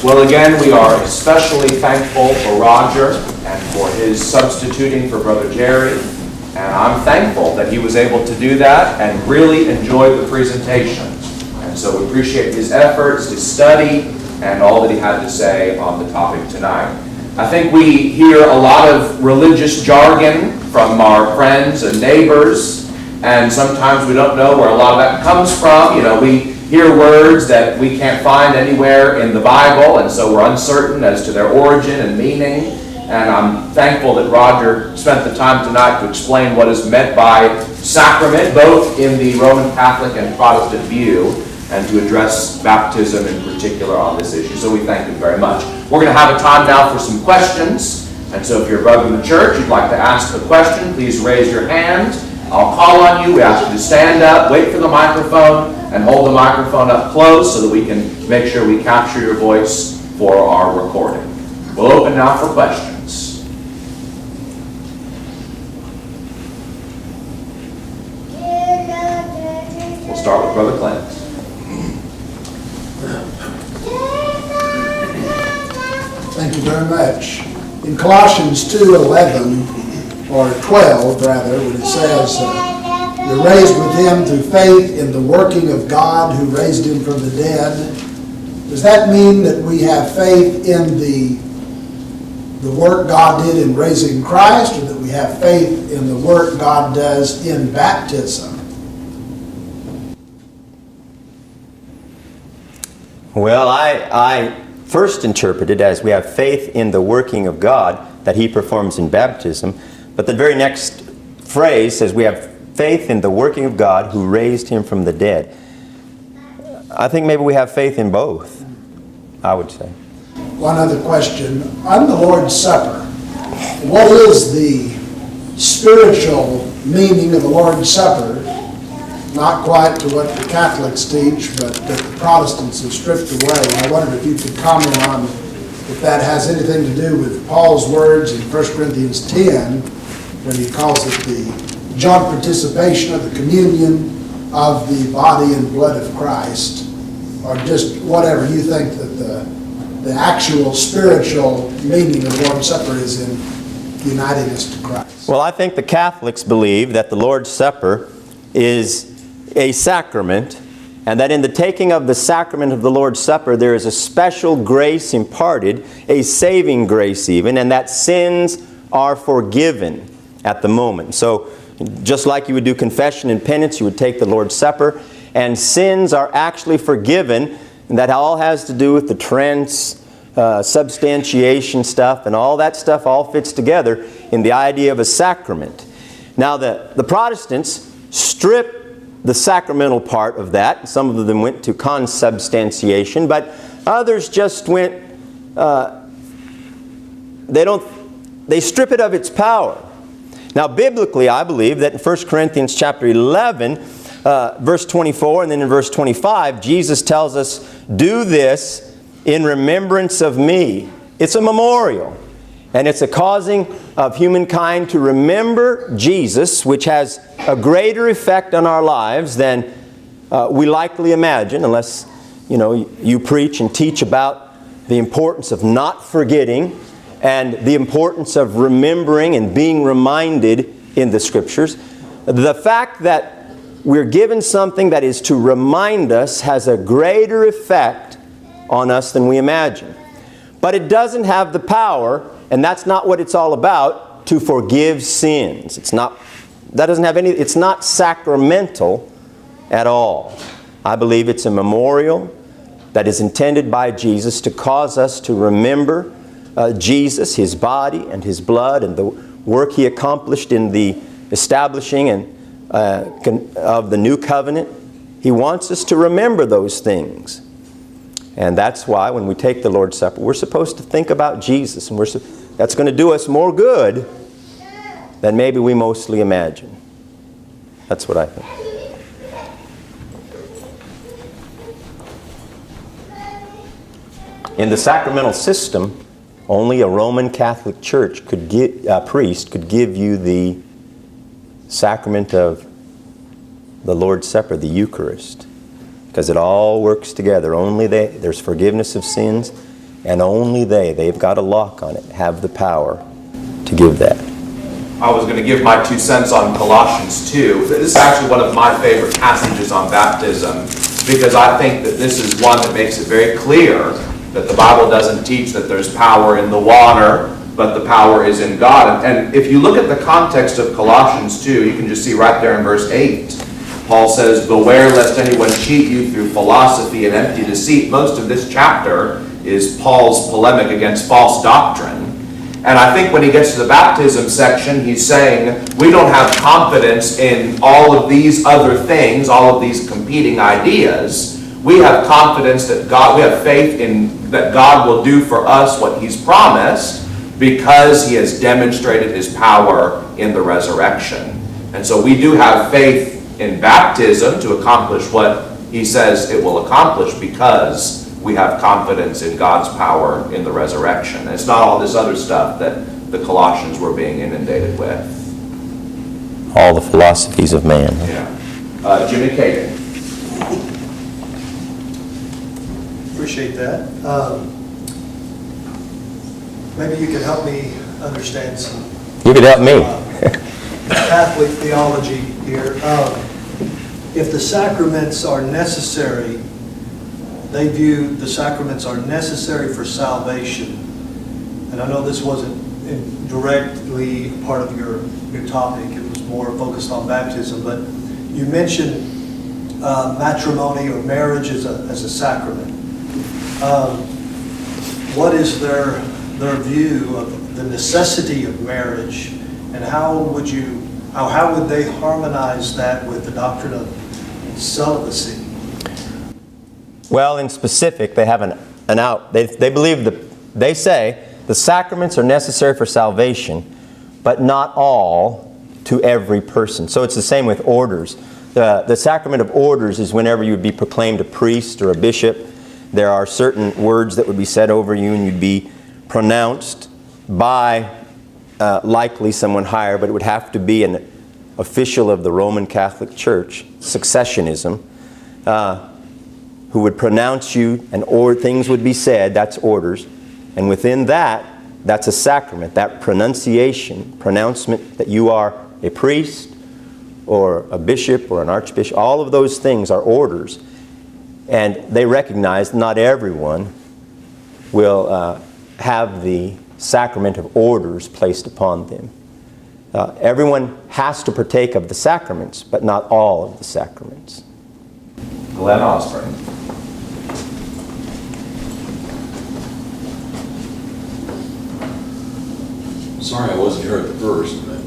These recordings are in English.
Well, again, we are especially thankful for Roger and for his substituting for Brother Jerry. And I'm thankful that he was able to do that and really enjoyed the presentation. And so we appreciate his efforts, his study, and all that he had to say on the topic tonight. I think we hear a lot of religious jargon from our friends and neighbors, and sometimes we don't know where a lot of that comes from. You know, we hear words that we can't find anywhere in the Bible, and so we're uncertain as to their origin and meaning. And I'm thankful that Roger spent the time tonight to explain what is meant by sacrament, both in the Roman Catholic and Protestant view, and to address baptism in particular on this issue. So we thank him very much. We're going to have a time now for some questions. And so if you're a brother in the church, you'd like to ask a question, please raise your hand. I'll call on you. We ask you to stand up, wait for the microphone, and hold the microphone up close so that we can make sure we capture your voice for our recording. We'll open now for questions. We'll start with Brother Clint. Thank you very much. In Colossians 2:11, or 12 rather, when it says, you're raised with him through faith in the working of God who raised him from the dead. Does that mean that we have faith in the work God did in raising Christ, or that we have faith in the work God does in baptism? Well, I first interpret it as we have faith in the working of God that he performs in baptism. But the very next phrase says we have faith in the working of God who raised him from the dead. I think maybe we have faith in both, I would say. One other question. On the Lord's Supper, what is the spiritual meaning of the Lord's Supper? Not quite to what the Catholics teach, but that the Protestants have stripped away. I wondered if you could comment on if that has anything to do with Paul's words in 1 Corinthians 10, when he calls it the joint participation of the communion of the body and blood of Christ, or just whatever you think that the actual spiritual meaning of the Lord's Supper is in uniting us to Christ. Well, I think the Catholics believe that the Lord's Supper is a sacrament, and that in the taking of the sacrament of the Lord's Supper there is a special grace imparted, a saving grace even, and that sins are forgiven at the moment. So just like you would do confession and penance, you would take the Lord's Supper, and sins are actually forgiven, and that all has to do with the transubstantiation stuff, and all that stuff all fits together in the idea of a sacrament. Now the Protestants strip the sacramental part of that. Some of them went to consubstantiation, but others just went, they strip it of its power. Now biblically, I believe that in 1 Corinthians chapter 11, verse 24, and then in verse 25, Jesus tells us, do this in remembrance of me. It's a memorial. And it's a causing of humankind to remember Jesus, which has a greater effect on our lives than we likely imagine, unless you preach and teach about the importance of not forgetting and the importance of remembering and being reminded in the Scriptures. The fact that we're given something that is to remind us has a greater effect on us than we imagine. But it doesn't have the power, and that's not what it's all about, to forgive sins. It's not sacramental at all. I believe it's a memorial that is intended by Jesus to cause us to remember Jesus, his body and his blood, and the work he accomplished in the establishing of the new covenant. He wants us to remember those things. And that's why when we take the Lord's Supper, we're supposed to think about Jesus. And that's going to do us more good than maybe we mostly imagine. That's what I think. In the sacramental system, only a Roman Catholic Church priest could give you the sacrament of the Lord's Supper, the Eucharist. Because it all works together. Only there's forgiveness of sins And only they've got a lock on it, have the power to give that. I was going to give my 2 cents on Colossians 2. This is actually one of my favorite passages on baptism, because I think that this is one that makes it very clear that the Bible doesn't teach that there's power in the water, but the power is in God. And if you look at the context of Colossians 2, you can just see right there in verse 8. Paul says, "Beware lest anyone cheat you through philosophy and empty deceit." Most of this chapter is Paul's polemic against false doctrine. And I think when he gets to the baptism section, he's saying, we don't have confidence in all of these other things, all of these competing ideas. We have confidence that God, we have faith in that God will do for us what he's promised, because he has demonstrated his power in the resurrection. And so we do have faith in baptism to accomplish what he says it will accomplish, because we have confidence in God's power in the resurrection. And it's not all this other stuff that the Colossians were being inundated with. All the philosophies of man. Yeah. Jimmy Kagan. Appreciate that. Maybe you could help me understand some You could help me. Catholic theology here. If the sacraments are necessary, they view the sacraments are necessary for salvation. And I know this wasn't directly part of your topic. It was more focused on baptism. But you mentioned matrimony or marriage as a sacrament. What is their view of the necessity of marriage, and how would they harmonize that with the doctrine of celibacy? Well, in specific, they have an out. They believe they say the sacraments are necessary for salvation, but not all to every person. So it's the same with orders. The sacrament of orders is whenever you would be proclaimed a priest or a bishop. There are certain words that would be said over you, and you'd be pronounced by likely someone higher, but it would have to be an official of the Roman Catholic Church, successionism, who would pronounce you, and things would be said. That's orders. And within that, that's a sacrament. That pronouncement that you are a priest or a bishop or an archbishop, all of those things are orders. And they recognize not everyone will have the sacrament of orders placed upon them. Everyone has to partake of the sacraments, but not all of the sacraments. Glenn Osborne. Sorry I wasn't here at the first, but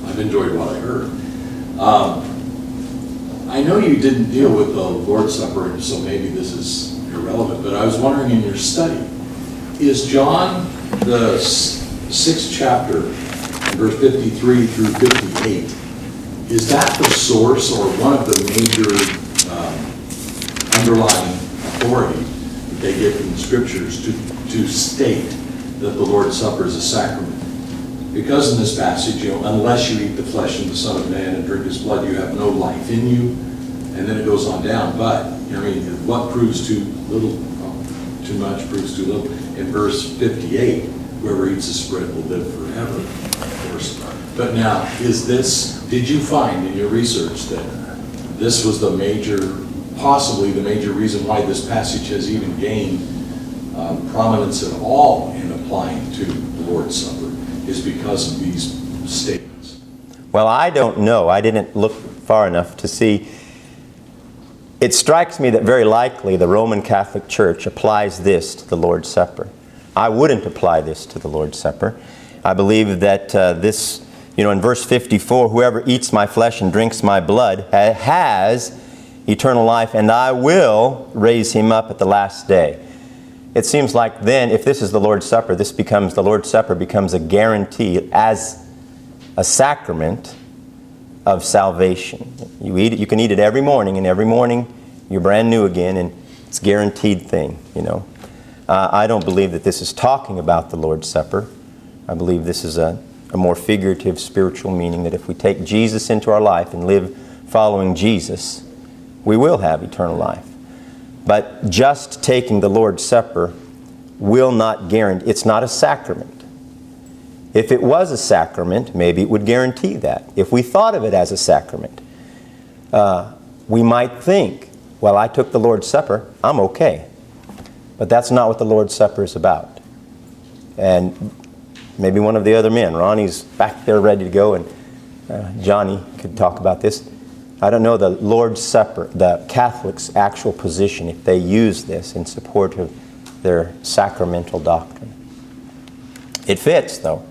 I've enjoyed what I heard. I know you didn't deal with the Lord's Supper, so maybe this is irrelevant, but I was wondering, in your study, is John, the 6th chapter, verse 53 through 58, is that the source or one of the major underlying authority that they get from the Scriptures to state that the Lord's Supper is a sacrament? Because in this passage, unless you eat the flesh of the Son of Man and drink his blood, you have no life in you. And then it goes on down. But, what proves too little, too much proves too little. In verse 58, whoever eats this bread will live forever, of course. But now, did you find in your research that this was possibly the major reason why this passage has even gained prominence at all in applying to the Lord's Supper, is because of these statements? Well, I don't know. I didn't look far enough to see. It strikes me that very likely the Roman Catholic Church applies this to the Lord's Supper. I wouldn't apply this to the Lord's Supper. I believe that this, in verse 54, whoever eats my flesh and drinks my blood has eternal life, and I will raise him up at the last day. It seems like then, if this is the Lord's Supper, the Lord's Supper becomes a guarantee as a sacrament of salvation. You eat it, you can eat it every morning, and every morning you're brand new again, and it's a guaranteed thing, I don't believe that this is talking about the Lord's Supper. I believe this is a more figurative spiritual meaning, that if we take Jesus into our life and live following Jesus, we will have eternal life. But just taking the Lord's Supper will not guarantee. It's not a sacrament. If it was a sacrament, maybe it would guarantee that. If we thought of it as a sacrament, we might think, well, I took the Lord's Supper, I'm okay. But that's not what the Lord's Supper is about. And maybe one of the other men, Ronnie's back there ready to go, and Johnny could talk about this. I don't know the Lord's Supper, the Catholics' actual position, if they use this in support of their sacramental doctrine. It fits, though.